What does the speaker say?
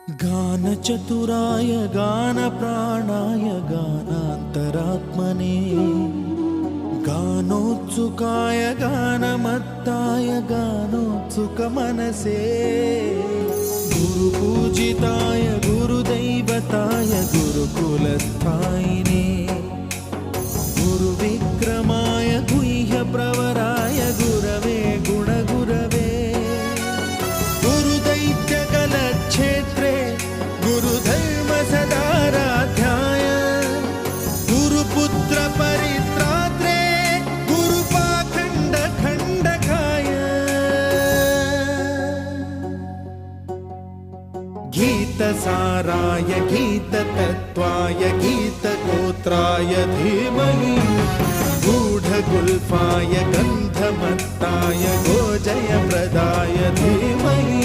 गानचतुराय गानप्राणाय गानान्तरात्मने गानोत्सुकाय गानमत्ताय गानोत्सुकमनसे गुरुपूजिताय गुरुदैवताय गुरुकुलस्थायिने गुरुविक्रमाय गुह्यप्रवराय गुरवे गुणगुरवे गुरुदैत्यकलक्षेत्रे गुरुधर्मसदाराध्याय गुरुपुत्रपरित्रात्रे गुरुपाखण्डखण्डकाय गीतसाराय गीततत्त्वाय गीतगोत्राय धीमहि गूढगुल्फाय गन्धमत्ताय गोजयप्रदाय धीमहि